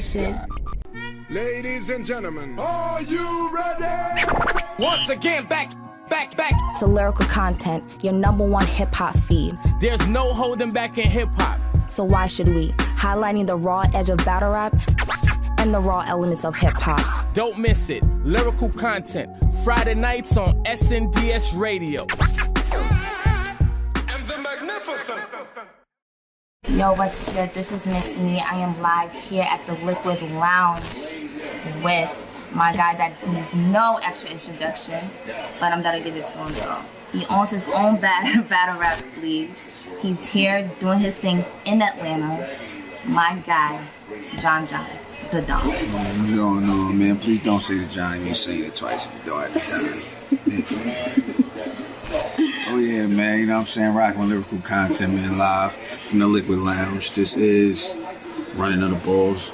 station. Ladies and gentlemen, are you ready? Once again, back. So Lyrical Content, your #1 hip-hop feed. There's no holding back in hip-hop. So why should we? Highlighting the raw edge of battle rap and the raw elements of hip-hop. Don't miss it. Lyrical Content, Friday nights on SNDS Radio. And the magnificent. Yo, what's good? This is Miss Me. I am live here at the Liquid Lounge with my guy that needs no extra introduction, but I'm gonna give it to him though. He owns his own battle rap league. He's here doing his thing in Atlanta. My guy, John, the Don. You don't know, man. Please don't say the John. You say it twice. You don't have to. Oh yeah, man. You know what I'm saying? Rocking with Lyrical Content, man. Live from the Liquid Lounge. This is Running of the Bulls.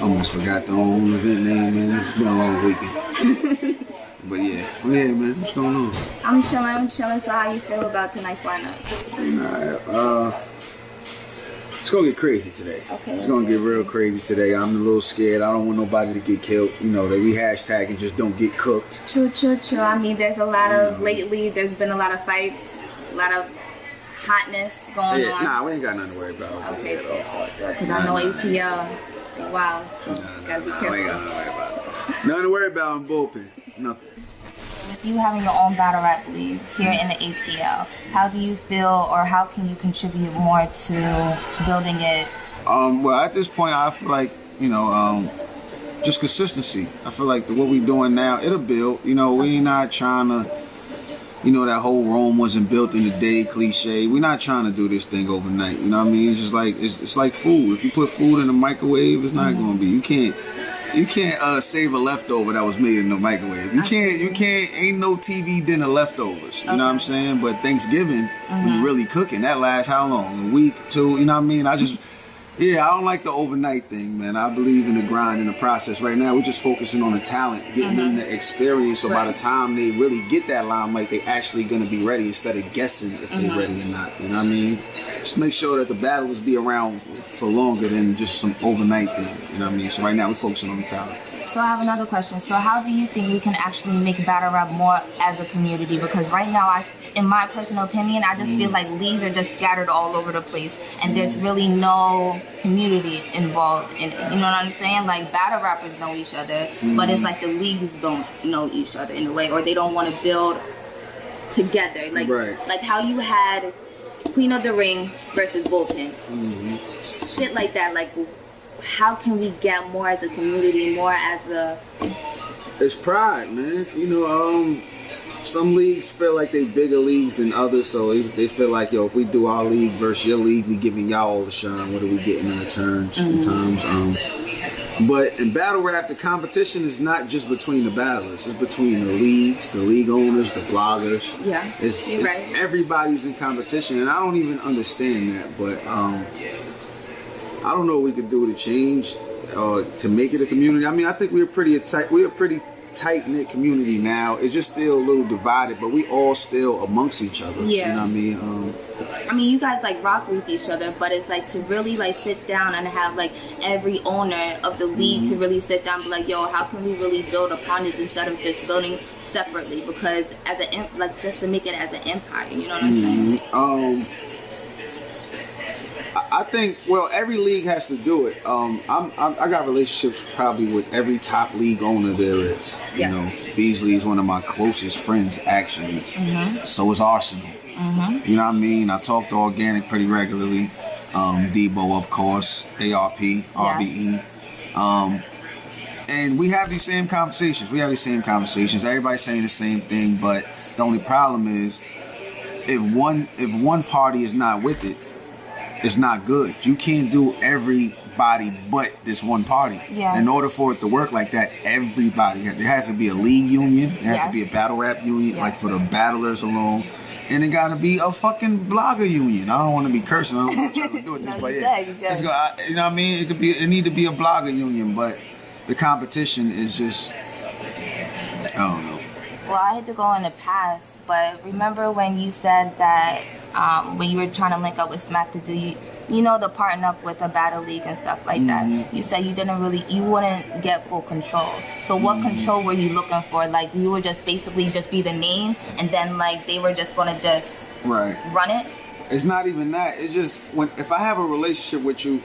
Almost forgot the whole event name, man. It's been a long weekend. But yeah, man. What's going on? I'm chilling. So how you feel about tonight's lineup? Alright, it's gonna get crazy today. Okay. It's gonna get real crazy today. I'm a little scared. I don't want nobody to get killed. You know, that we hashtag and just don't get cooked. True. I mean, there's a lot of, lately, there's been a lot of fights, a lot of hotness going on. Nah, we ain't got nothing to worry about. Okay, good. Because I know ATL, wow, so gotta be careful. We ain't got nothing to worry about. Nothing to worry about in bullpen. Nothing. With you having your own battle rap league here in the ATL, how do you feel, or how can you contribute more to building it? Well, at this point, I feel like, just consistency. I feel like what we're doing now, it'll build. You know, we not trying to, that whole Rome wasn't built in a day cliche. We're not trying to do this thing overnight. You know what I mean? It's just like, it's like food. If you put food in a microwave, it's not going to be. You can't save a leftover that was made in the microwave. You can't, ain't no TV dinner leftovers. You know what I'm saying? But Thanksgiving, when you really cooking, that lasts how long? A week, 2, you know what I mean? I don't like the overnight thing, man. I believe in the grind and the process. Right now, we're just focusing on the talent, getting them the experience. So by the time they really get that limelight, they actually going to be ready instead of guessing if they're ready or not. You know what I mean? Just make sure that the battlers be around for longer than just some overnight thing. You know what I mean? So right now, we're focusing on the talent. So I have another question. So how do you think we can actually make battle rap more as a community? Because right now, in my personal opinion, I just feel like leagues are just scattered all over the place, and there's really no community involved in it. You know what I'm saying? Like, battle rappers know each other, but it's like the leagues don't know each other in a way, or they don't want to build together. Like how you had Queen of the Ring versus Bullpen. Shit like that. Like, how can we get more as a community, more as a... It's pride, man. Some leagues feel like they bigger leagues than others, so they feel like, if we do our league versus your league, we giving y'all all the shine. What are we getting in return sometimes? But in battle rap, the competition is not just between the battlers. It's between the leagues, the league owners, the bloggers. Yeah, it's right. Everybody's in competition, and I don't even understand that, but... I don't know what we could do to change to make it a community. I mean, I think we're a pretty tight-knit community now. It's just still a little divided, but we all still amongst each other. Yeah. You know what I mean? You guys rock with each other, but it's to really sit down and have every owner of the league to really sit down and be like, yo, how can we really build upon this instead of just building separately? Because just to make it as an empire, you know what I'm saying? I think, every league has to do it. I got relationships probably with every top league owner there is. Yes. Beasley is one of my closest friends, actually. So is Arsenal. You know what I mean? I talk to Organic pretty regularly. Debo, of course. ARP, RBE. And we have these same conversations. Everybody's saying the same thing, but the only problem is if one party is not with it, it's not good. You can't do everybody but this one party. Yeah. In order for it to work like that, everybody, there has to be a league union, there has to be a battle rap union, for the battlers alone. And it gotta be a fucking blogger union. I don't want to be cursing. I don't want to try to do it this way. Let's go. You know what I mean? It need to be a blogger union, but the competition is just, I don't know. Well, I had to go in the past, but remember when you said that when you were trying to link up with Smack to do you know, the partner up with a battle league and stuff like that. You said you wouldn't get full control. So what control were you looking for? Like you would just basically just be the name, and then like they were just gonna just run it. It's not even that. It's just if I have a relationship with you,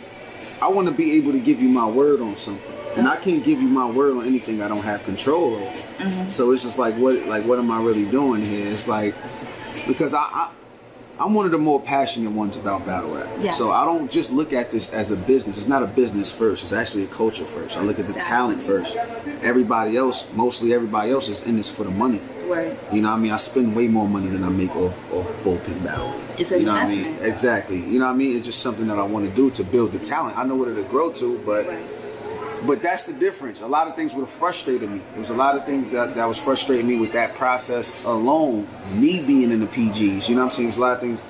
I want to be able to give you my word on something, and I can't give you my word on anything I don't have control over. So it's just like what am I really doing here? It's like because I'm one of the more passionate ones about battle rap. Yes. So I don't just look at this as a business. It's not a business first. It's actually a culture first. I look at the talent first. Mostly everybody else is in this for the money. Right. You know what I mean? I spend way more money than I make off bullpen battle. It's an investment. You know what I mean? Exactly. You know what I mean? It's just something that I want to do to build the talent. I know what it'll grow to, but that's the difference. A lot of things would have frustrated me. There was a lot of things that was frustrating me with that process alone. Me being in the PGs, you know what I'm saying? There's a lot of things,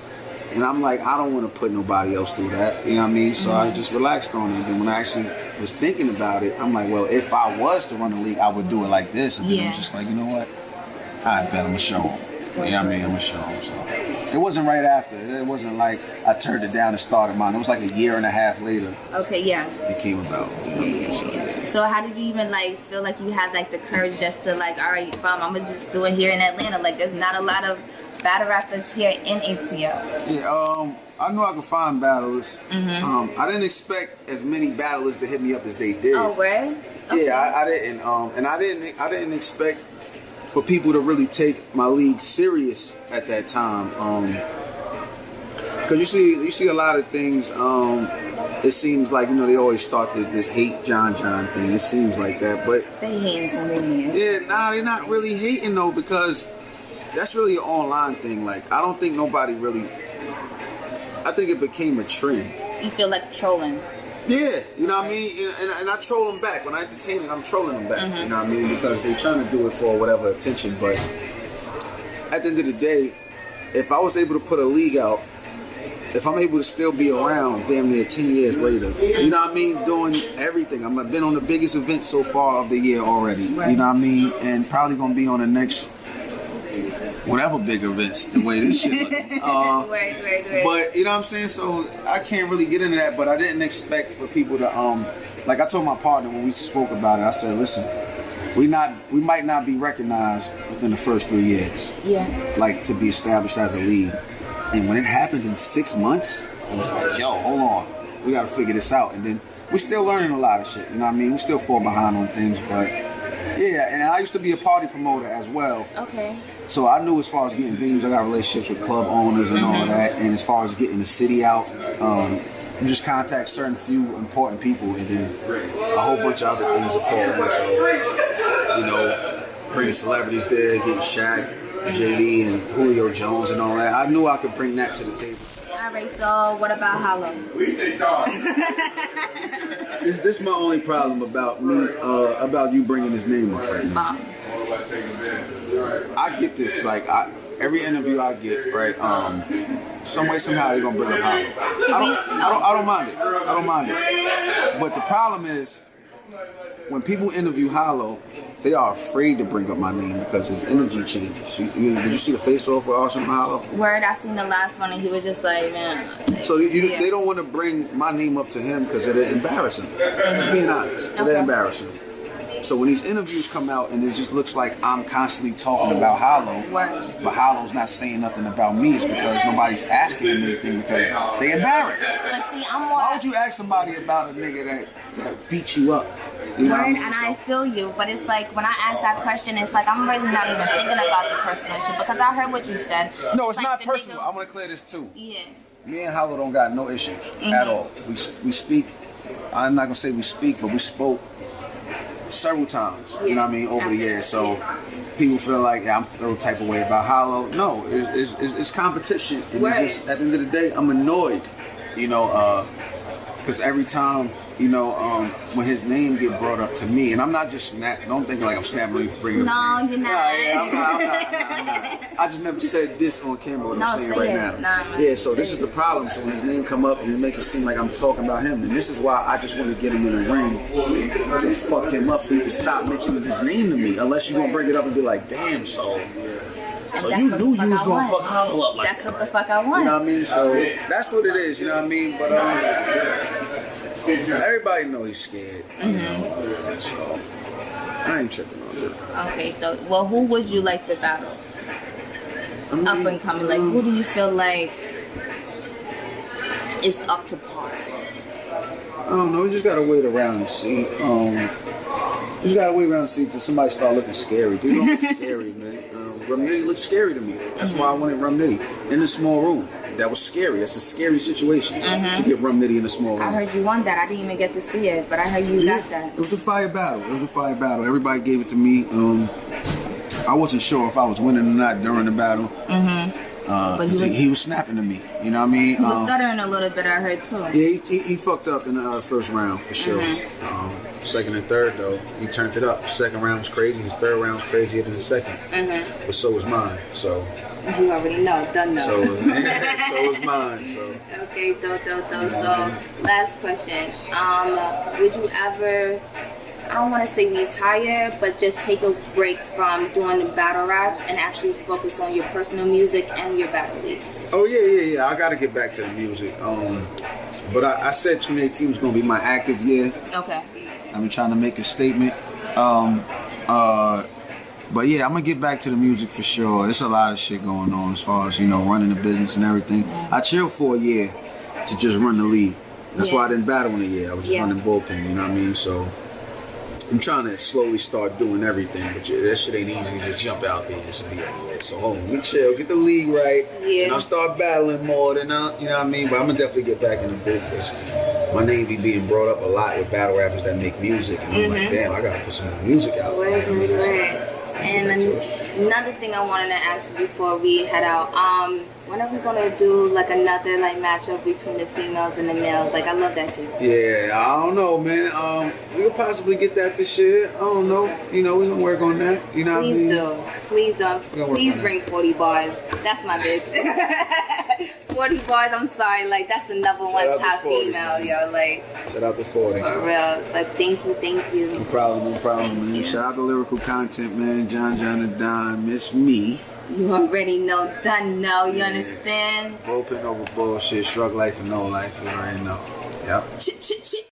and I'm like, I don't want to put nobody else through that. You know what I mean? So I just relaxed on it. And then when I actually was thinking about it, I'm like, well, if I was to run the league, I would do it like this. And then it was just like, you know what? I bet I'm gonna show them. You know what I mean? I'm gonna show them. So it wasn't right after. It wasn't like I turned it down and started mine. It was like a year and a half later. Okay, yeah. It came about. So how did you even like feel like you had like the courage just to like, all right, I'm gonna just do it here in Atlanta? Like, there's not a lot of battle rappers here in ATL. Yeah, I knew I could find battlers. I didn't expect as many battlers to hit me up as they did. Oh, where? Okay. Yeah, I didn't. And I didn't expect for people to really take my league serious at that time. Cause you see a lot of things. It seems like, you know, they always start this hate John thing. It seems like that, but they hate something. Yeah, they're not really hating though, because that's really an online thing. Like, I don't think nobody really. I think it became a trend. You feel like trolling. Yeah, you know what I mean? And I troll them back. When I entertain it, I'm trolling them back. You know what I mean? Because they're trying to do it for whatever attention. But at the end of the day, if I was able to put a league out, if I'm able to still be around damn near 10 years later, you know what I mean? Doing everything. I've been on the biggest event so far of the year already. Right. You know what I mean? And probably going to be on the next whatever big events, the way this shit looking. Right. But, you know what I'm saying? So, I can't really get into that, but I didn't expect for people to, like I told my partner when we spoke about it, I said, listen, we might not be recognized within the first 3 years. Yeah. Like, to be established as a league. And when it happened in 6 months, it was like, yo, hold on. We got to figure this out. And then we're still learning a lot of shit, you know what I mean? We still fall behind on things, but... Yeah, and I used to be a party promoter as well. Okay. So I knew as far as getting venues, I got relationships with club owners and all that. And as far as getting the city out, you just contact certain few important people, and then a whole bunch of other things will fall in. So, you know, bringing celebrities there, getting Shaq, JD, and Julio Jones and all that. I knew I could bring that to the table. All right, so what about Hollow? This is my only problem about me, about you bringing his name up right now. I get this, like, every interview I get, right, some way, somehow they're gonna bring up Hollow. I don't mind it. I don't mind it. But the problem is, when people interview Hollow, they are afraid to bring up my name because his energy changes. Did you see the face-off with Arsenal Hollow? Word, I seen the last one and he was just like, man. So they don't want to bring my name up to him because it'll embarrass him. Just being honest, it'll embarrass him. So when these interviews come out and it just looks like I'm constantly talking about Hollow, but Hollow's not saying nothing about me, it's because nobody's asking him anything because they embarrassed. But see, I'm more... Why would you ask somebody about a nigga that beat you up? You know Word, and I feel you, but it's like when I ask that question, it's like I'm really not even thinking about the personal shit because I heard what you said. No, it's not personal. I want to clear this too. Yeah. Me and Hollow don't got no issues at all. We speak. I'm not gonna say we speak, but we spoke several times. You know what I mean, over the years. So people feel like I'm feel a type of way about Hollow. No, it's competition. And it's just, at the end of the day, I'm annoyed. You know. because every time, you know, when his name get brought up to me, and I'm not just don't think like I'm snapping for bringing No, you're not. I'm not. I just never said this on camera, what I'm saying right now. Nah, yeah, so this is the problem. So when his name come up, and it makes it seem like I'm talking about him, and this is why I just want to get him in the ring to fuck him up, so he can stop mentioning his name to me, unless you're gonna bring it up and be like, damn, so you knew you was gonna fuck Hollow up like that's that. What the fuck I want. You know what I mean? So that's what it is, you know what I mean? But everybody know he's scared. Mm-hmm. So I ain't tripping on it. Okay, so well, who would you like to battle? I mean, Up and coming, like who do you feel like is up to par? I don't know. You just gotta wait around and see. You just gotta wait around and see until somebody start looking scary. People don't look scary, man. Rum Nitty looked scary to me. That's why I wanted Rum Nitty in a small room. That was scary. That's a scary situation to get Rum Nitty in a small room. I heard you won that. I didn't even get to see it, but I heard you got that. It was a fire battle. Everybody gave it to me. I wasn't sure if I was winning or not during the battle. But he was snapping to me. You know what I mean? He was stuttering a little bit, I heard too. Yeah, he fucked up in the first round for sure. Second and third though, he turned it up. Second round was crazy. His third round was crazier than the second. But so was mine. So you already know, done know. So was mine. So okay, So last question. Would you ever, I don't want to say retire, but just take a break from doing the battle raps and actually focus on your personal music and your battle league? Oh yeah. I got to get back to the music. But I said 2018 was gonna be my active year. Okay. I've been trying to make a statement. But yeah, I'm gonna get back to the music for sure. There's a lot of shit going on as far as, you know, running the business and everything. I chilled for a year to just run the league. That's why I didn't battle in a year. I was just running bullpen, you know what I mean? So I'm trying to slowly start doing everything, but that shit ain't easy to just jump out there and just be everywhere. So hold on, we chill, get the league right, and I'll start battling more than, you know what I mean? But I'm gonna definitely get back in the booth, because my name be being brought up a lot with battle rappers that make music, and I'm like, damn, I gotta put some more music out. Right. And another thing I wanted to ask you before we head out, when are we gonna do like another like matchup between the females and the males? Like, I love that shit. Yeah, I don't know, man. We could possibly get that this year. I don't know. You know, we gonna work on that. You know what I mean? Please bring 40 bars. That's my bitch. 40 bars, I'm sorry, like that's the number one top 40, female, man. Yo, like shout out to 40. For real. Like thank you. No problem, man. Shout out to Lyrical Content, man. John and Don, Miss Me. You already know, done know, you understand? Bullpen over bullshit, shrug life and no life, you already know. Yep.